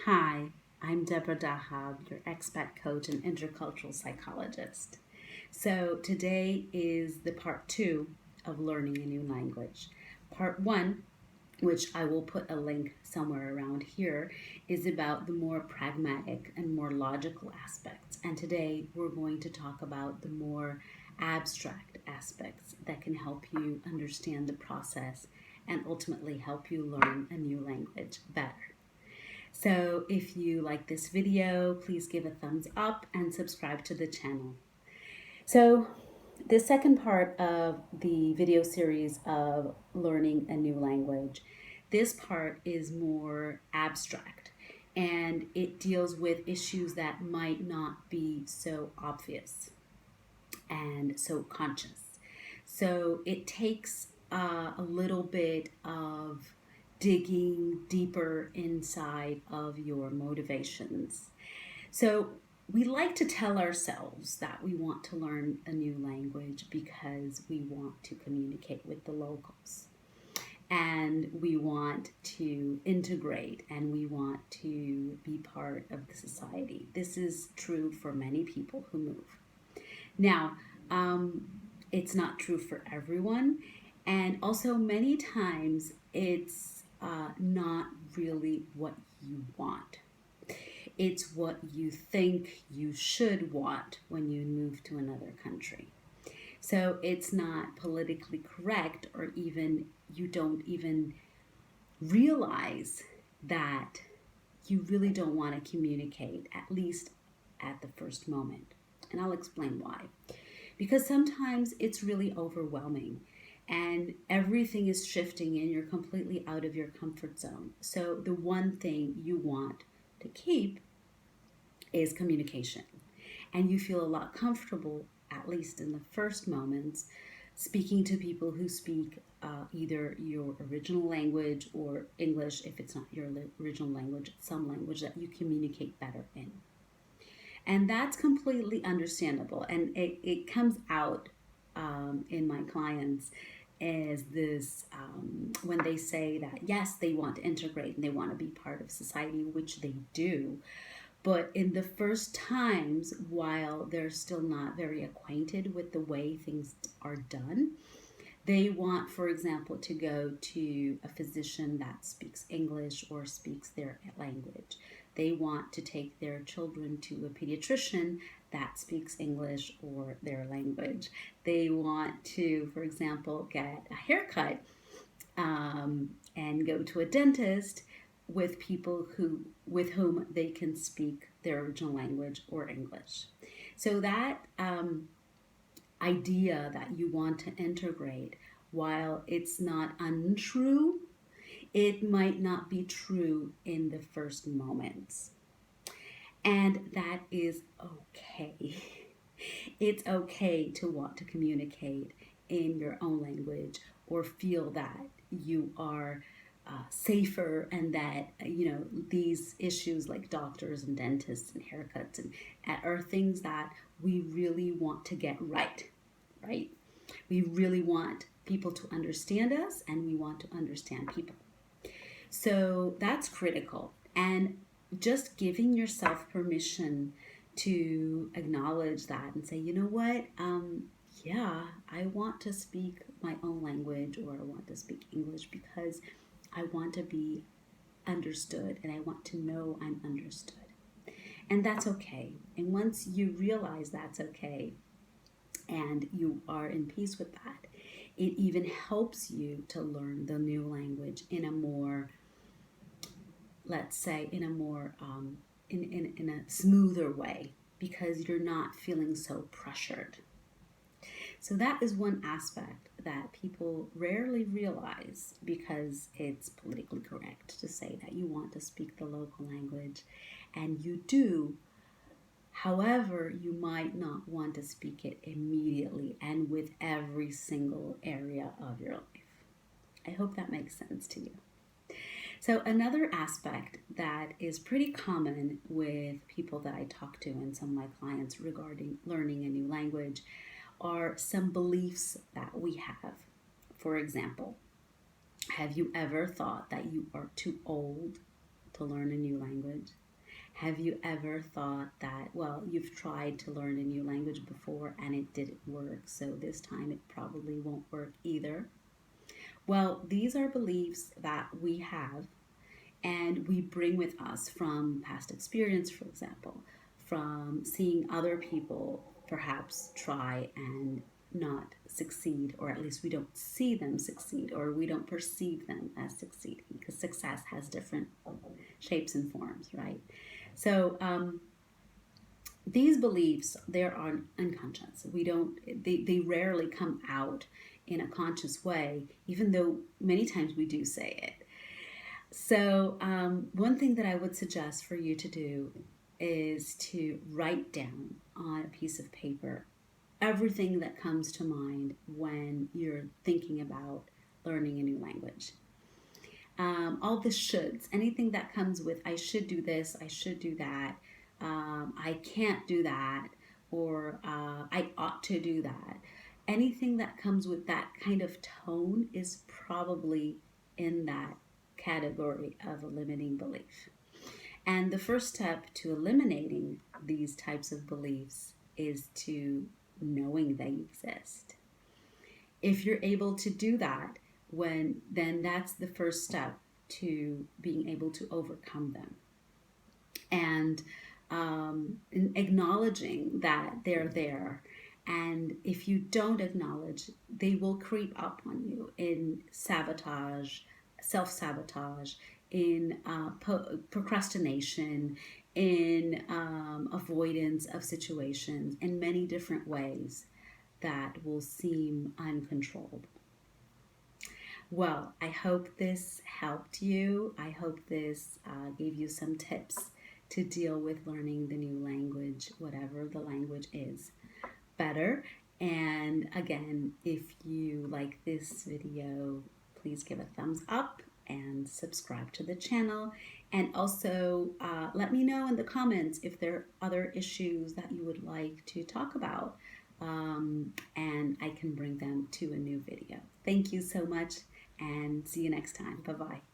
Hi, I'm Deborah Dahab, your expat coach and intercultural psychologist. So today is the part two of learning a new language. Part one, which I will put a link somewhere around here, is about the more pragmatic and more logical aspects. And today we're going to talk about the more abstract aspects that can help you understand the process and ultimately help you learn a new language better. So if you like this video, please give a thumbs up and subscribe to the channel. So the second part of the video series of learning a new language, this part is more abstract and it deals with issues that might not be so obvious and so conscious. So it takes a little bit of digging deeper inside of your motivations. So we like to tell ourselves that we want to learn a new language because we want to communicate with the locals and we want to integrate and we want to be part of the society. This is true for many people who move. Now, it's not true for everyone. And also, many times, it's not really what you want. It's what you think you should want when you move to another country. So it's not politically correct, or even you don't even realize that you really don't want to communicate, at least at the first moment. And I'll explain why. Because sometimes it's really overwhelming and everything is shifting and you're completely out of your comfort zone. So the one thing you want to keep is communication. And you feel a lot comfortable, at least in the first moments, speaking to people who speak either your original language or English, if it's not your original language, some language that you communicate better in. And that's completely understandable. And it comes out in my clients as this when they say that, yes, they want to integrate and they want to be part of society, which they do. But in the first times, while they're still not very acquainted with the way things are done, they want, for example, to go to a physician that speaks English or speaks their language. They want to take their children to a pediatrician that speaks English or their language. They want to, for example, get a haircut and go to a dentist with people with whom they can speak their original language or English. So that idea that you want to integrate, while it's not untrue, it might not be true in the first moments. And that is okay. It's okay to want to communicate in your own language or feel that you are safer and that these issues like doctors and dentists and haircuts and are things that we really want to get right. We really want people to understand us and we want to understand people. So that's critical. And just giving yourself permission to acknowledge that and say, you know what, yeah, I want to speak my own language or I want to speak English because I want to be understood and I want to know I'm understood. And that's okay. And once you realize that's okay and you are in peace with that, it even helps you to learn the new language in a more, let's say, in a more, in a smoother way because you're not feeling so pressured. So that is one aspect that people rarely realize because it's politically correct to say that you want to speak the local language, and you do. However, you might not want to speak it immediately and with every single area of your life. I hope that makes sense to you. So another aspect that is pretty common with people that I talk to and some of my clients regarding learning a new language are some beliefs that we have. For example, have you ever thought that you are too old to learn a new language? Have you ever thought that, well, you've tried to learn a new language before and it didn't work, so this time it probably won't work either? Well, these are beliefs that we have and we bring with us from past experience, for example, from seeing other people perhaps try and not succeed, or at least we don't see them succeed, or we don't perceive them as succeeding, because success has different shapes and forms, right? So these beliefs, they're unconscious. They rarely come out in a conscious way, even though many times we do say it. So one thing that I would suggest for you to do is to write down on a piece of paper everything that comes to mind when you're thinking about learning a new language. All the shoulds, anything that comes with I should do this, I should do that, I can't do that, or I ought to do that. Anything that comes with that kind of tone is probably in that category of a limiting belief. And the first step to eliminating these types of beliefs is to knowing they exist. If you're able to do that, then that's the first step to being able to overcome them. And acknowledging that they're there. And if you don't acknowledge, they will creep up on you in sabotage, self-sabotage, in procrastination, in avoidance of situations, in many different ways that will seem uncontrollable. Well, I hope this helped you. I hope this gave you some tips to deal with learning the new language, whatever the language is, better. And again, if you like this video, please give a thumbs up and subscribe to the channel. And also let me know in the comments if there are other issues that you would like to talk about, and I can bring them to a new video. Thank you so much, and see you next time. Bye-bye.